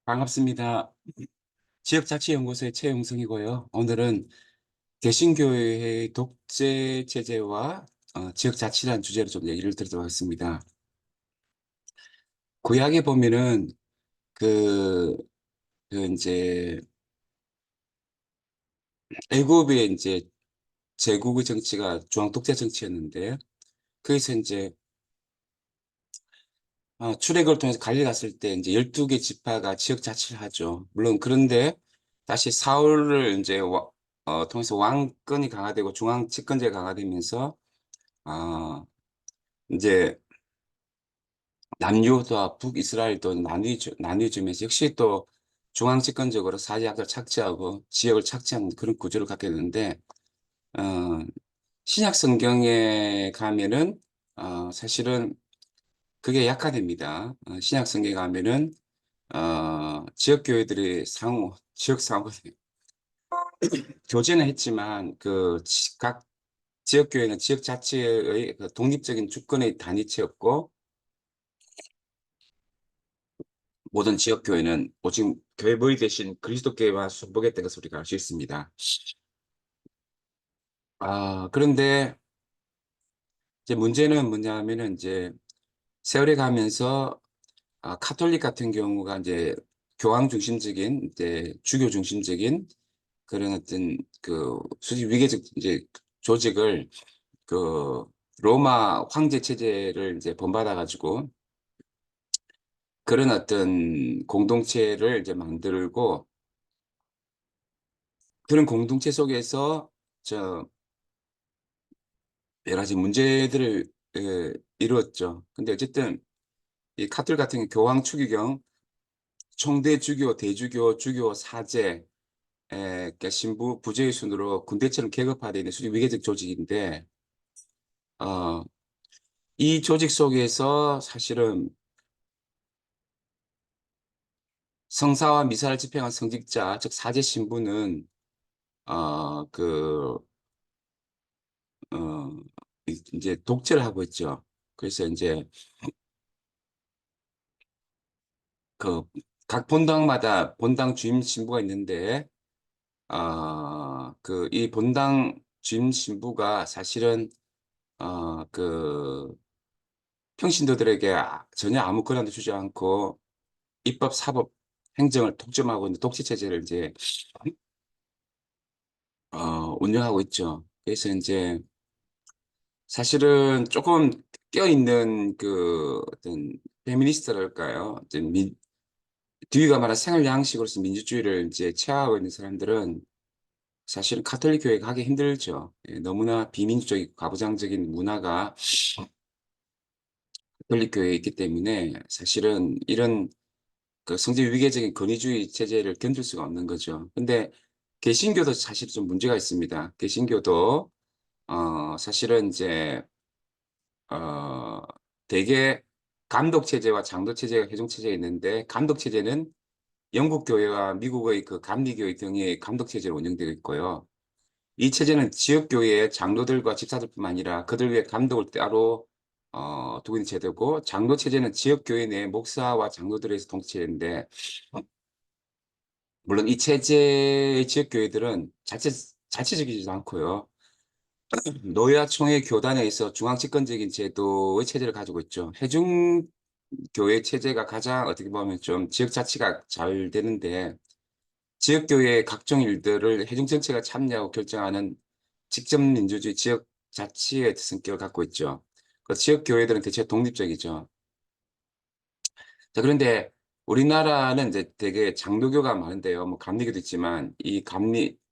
반갑습니다. 지역자치연구소의 최영성이고요. 오늘은 개신교회의 독재 체제와 지역자치라는 주제로 좀 얘기를 드리도록 하겠습니다. 구약에 보면은 그, 이제 애굽의 이제 제국의 정치가 중앙 독재 정치였는데, 거기서 이제 출애굽을 통해서 갈릴 갔을 때 이제 12개 지파가 지역자치를 하죠. 물론 그런데 다시 사울을 이제 통해서 왕권이 강화되고 중앙 집권제가 강화되면서 아, 이제 남유다와 북이스라엘도 나뉘어지면서 역시 또 중앙 집권적으로 사제학을 착취하고 지역을 착취하는 그런 구조를 갖게 되는데, 어, 신약 성경에 가면은, 사실은 그게 약화됩니다. 신약 성경에 가면은, 지역 상호 교제는 했지만, 각 지역교회는 지역 자치의 그 독립적인 주권의 단위체였고, 모든 지역교회는 오직 교회 모임 대신 그리스도교회와 순복했다는 것을 우리가 알 수 있습니다. 그런데 이제 문제는 뭐냐면은 이제 세월이 가면서 카톨릭 같은 경우가 이제 교황 중심적인 이제 주교 중심적인 그런 어떤 수직 위계적 이제 조직을 그 로마 황제 체제를 이제 본받아 가지고 그런 어떤 공동체를 이제 만들고 그런 공동체 속에서 저 여러 가지 문제들을 이루었죠. 근데 어쨌든 이 카톨 같은 경우 교황 추기경, 총대 주교, 대주교, 주교, 사제, 그러니까 신부, 부제의 순으로 군대처럼 계급화되어 있는 수직 위계적 조직인데, 어, 이 조직 속에서 사실은 성사와 미사를 집행한 성직자, 즉 사제 신부는 어, 그, 어, 이제 독재를 하고 있죠. 그래서 이제 그 각 본당마다 본당 주임 신부가 있는데, 이 본당 주임 신부가 사실은, 평신도들에게 전혀 아무 권한도 주지 않고 입법, 사법, 행정을 독점하고 있는 독재 체제를 이제, 운영하고 있죠. 그래서 이제 사실은 조금 껴있는 어떤 페미니스트랄까요? 뒤가 말한 생활 양식으로서 민주주의를 이제 체화하고 있는 사람들은 사실은 카톨릭 교회가 하기 힘들죠. 너무나 비민주적이고 가부장적인 문화가 카톨릭 교회에 있기 때문에 사실은 이런 성제 위계적인 권위주의 체제를 견딜 수가 없는 거죠. 근데 개신교도 사실 좀 문제가 있습니다. 개신교도 사실은 이제 어 대개 감독 체제와 장로 체제가 회종 체제가 있는데, 감독 체제는 영국 교회와 미국의 그 감리교회 등의 감독 체제로 운영되고 있고요. 이 체제는 지역교회의 장로들과 집사들뿐만 아니라 그들 위해 감독을 따로 두고 있는 제도고, 장로 체제는 지역교회 내 목사와 장로들에서 통치체인데, 물론 이 체제의 지역교회들은 자체적이지도 않고요. 노예와 총회 교단에 있어 중앙집권적인 제도의 체제를 가지고 있죠. 회중교회 체제가 가장 어떻게 보면 좀 지역 자치가 잘 되는데, 지역교회의 각종 일들을 회중정치가 참여하고 결정하는 직접 민주주의 지역 자치의 성격을 갖고 있죠. 그 지역교회들은 대체 독립적이죠. 자, 그런데 우리나라는 이제 되게 장로교가 많은데요. 뭐 감리교도 있지만 이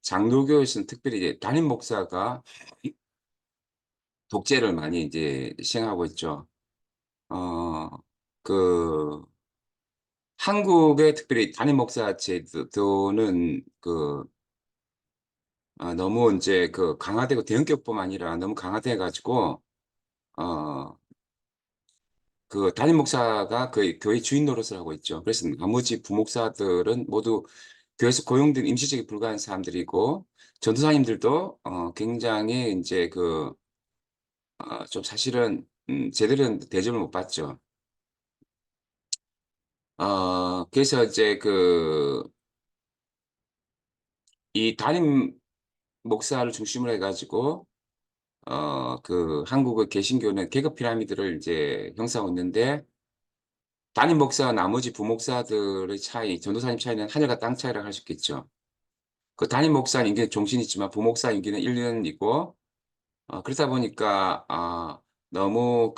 장로교에서는 특별히 이제 담임 목사가 독재를 많이 이제 시행하고 있죠. 어, 그 한국의 특별히 담임 목사 제도는 너무 이제 강화되고 대형교뿐만 아니라 너무 강화돼 가지고 어, 담임 목사가 그 교회 주인 노릇을 하고 있죠. 그래서 나머지 부목사들은 모두 교회에서 고용된 임시직에 불과한 사람들이고, 전도사님들도 굉장히 이제 좀 사실은 제대로 대접을 못 받죠. 그래서 이제 이 담임 목사를 중심으로 해가지고, 한국의 개신교는 계급 피라미드를 이제 형성하고 있는데, 담임 목사와 나머지 부목사들의 차이, 전도사님 차이는 하늘과 땅 차이라고 할 수 있겠죠. 그 담임 목사는 임기는 종신이지만 부목사 임기는 1년이고, 그러다 보니까, 너무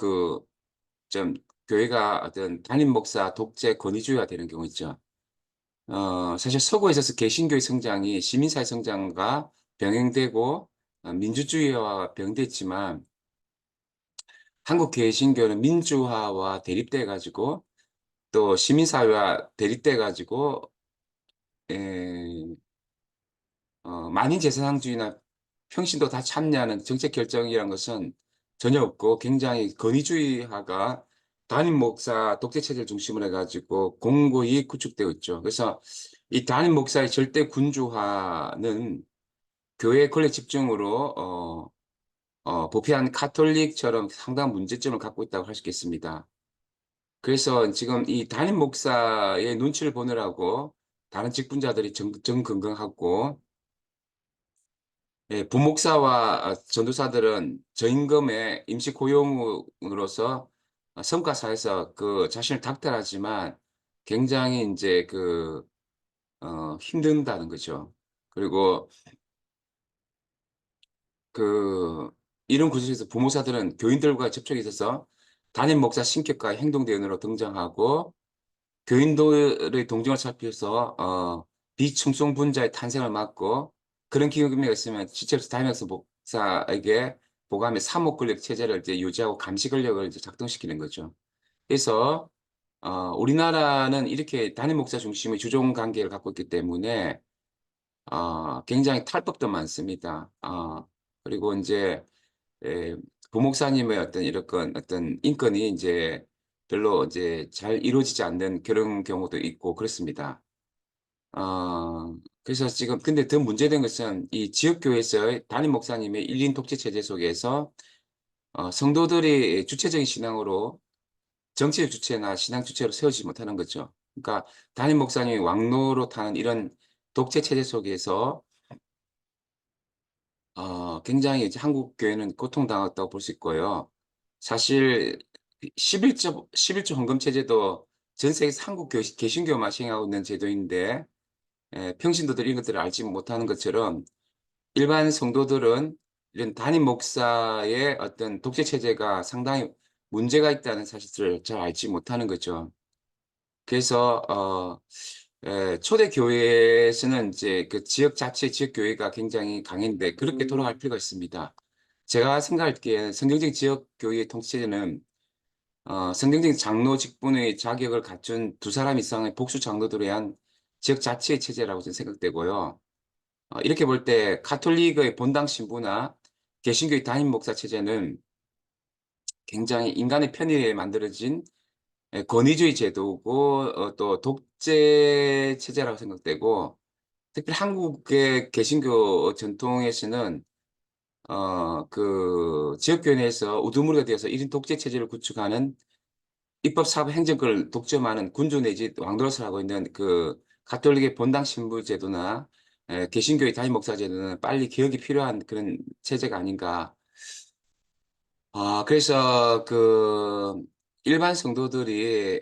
좀, 교회가 어떤 담임 목사 독재 권위주의가 되는 경우 있죠. 사실 서구에 있어서 개신교의 성장이 시민사회 성장과 병행되고, 민주주의와 병행됐지만, 한국 개신교는 민주화와 대립돼 가지고, 또 시민사회와 대립돼 가지고, 만인재선상주의나 평신도 다 참여하는 정책 결정이라는 것은 전혀 없고 굉장히 권위주의화가 단임 목사 독재 체제를 중심으로 해가지고 공고히 구축되어 있죠. 그래서 이 단임 목사의 절대 군주화는 교회 권력 집중으로 부패한 카톨릭처럼 상당한 문제점을 갖고 있다고 할 수 있겠습니다. 그래서 지금 이 단임 목사의 눈치를 보느라고 다른 직분자들이 정근긍하고, 예, 부목사와 전도사들은 저임금의 임시 고용으로서 성과사에서 자신을 닥달하지만 굉장히 이제 힘든다는 거죠. 그리고 그, 이런 구조에서 부목사들은 교인들과 접촉이 있어서 담임 목사 신격과 행동 대원으로 등장하고 교인들의 동정을 살피면서 비충성 분자의 탄생을 막고 그런 기금이 있으면 지체로서 담임학사 목사에게 보감의 사목 권력 체제를 이제 유지하고 감시 권력을 이제 작동시키는 거죠. 그래서 우리나라는 이렇게 담임 목사 중심의 주종 관계를 갖고 있기 때문에 굉장히 탈법도 많습니다. 그리고 이제 에, 부목사님의 어떤 인권이 이제 별로 이제 잘 이루어지지 않는 그런 경우도 있고 그렇습니다. 그래서 지금 근데 더 문제된 것은 이 지역교회에서의 담임 목사님의 일인 독재 체제 속에서 성도들이 주체적인 신앙으로 정치의 주체나 신앙 주체로 세우지 못하는 거죠. 그러니까 담임 목사님이 왕노로 타는 이런 독재 체제 속에서 굉장히 이제 한국 교회는 고통당했다고 볼 수 있고요. 사실 11조 헌금 체제도 전 세계에서 한국 개신교만 시행하고 있는 제도인데, 평신도들이 이런 것들을 알지 못하는 것처럼 일반 성도들은 이런 담임 목사의 어떤 독재 체제가 상당히 문제가 있다는 사실을 잘 알지 못하는 거죠. 그래서 초대 교회에서는 이제 그 지역 자체 지역 교회가 굉장히 강했는데 그렇게 돌아갈 필요가 있습니다. 제가 생각하기에 성경적 지역 교회의 통치체제는 성경적인 장로 직분의 자격을 갖춘 두 사람 이상의 복수 장로들에 의한 지역 자치의 체제라고 저는 생각되고요. 이렇게 볼 때 카톨릭의 본당 신부나 개신교의 담임 목사 체제는 굉장히 인간의 편의에 만들어진 권위주의 제도고 또 독재 체제라고 생각되고, 특히 한국의 개신교 전통에서는 지역교회 내에서 우두머리가 되어서 1인 독재 체제를 구축하는 입법, 사법, 행정권을 독점하는 군주 내지 왕노릇을 하고 있는 가톨릭의 본당 신부 제도나 개신교의 담임 목사 제도는 빨리 개혁이 필요한 그런 체제가 아닌가. 그래서 일반 성도들이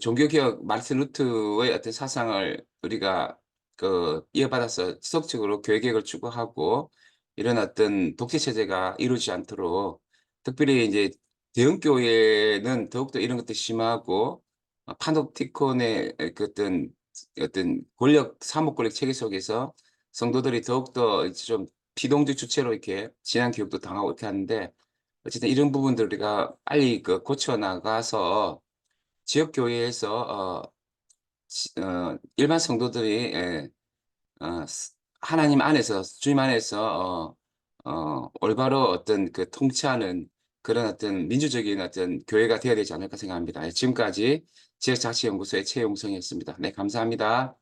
종교개혁 마르틴 루트의 어떤 사상을 우리가 이어받아서 지속적으로 교회개혁을 추구하고 이런 어떤 독재 체제가 이루어지지 않도록, 특별히 이제 대형교회는 더욱더 이런 것도 심하고 파놉티콘의 어떤 권력 사목 권력 체계 속에서 성도들이 더욱더 이제 좀 피동적 주체로 이렇게 신앙 교육도 당하고 이렇게 하는데, 어쨌든 이런 부분들 우리가 빨리 고쳐 나가서 지역 교회에서 일반 성도들이 하나님 안에서 주님 안에서 올바로 어떤 통치하는 그런 어떤 민주적인 어떤 교회가 되어야 되지 않을까 생각합니다. 지금까지 지역자치연구소의 최용성이었습니다. 네, 감사합니다.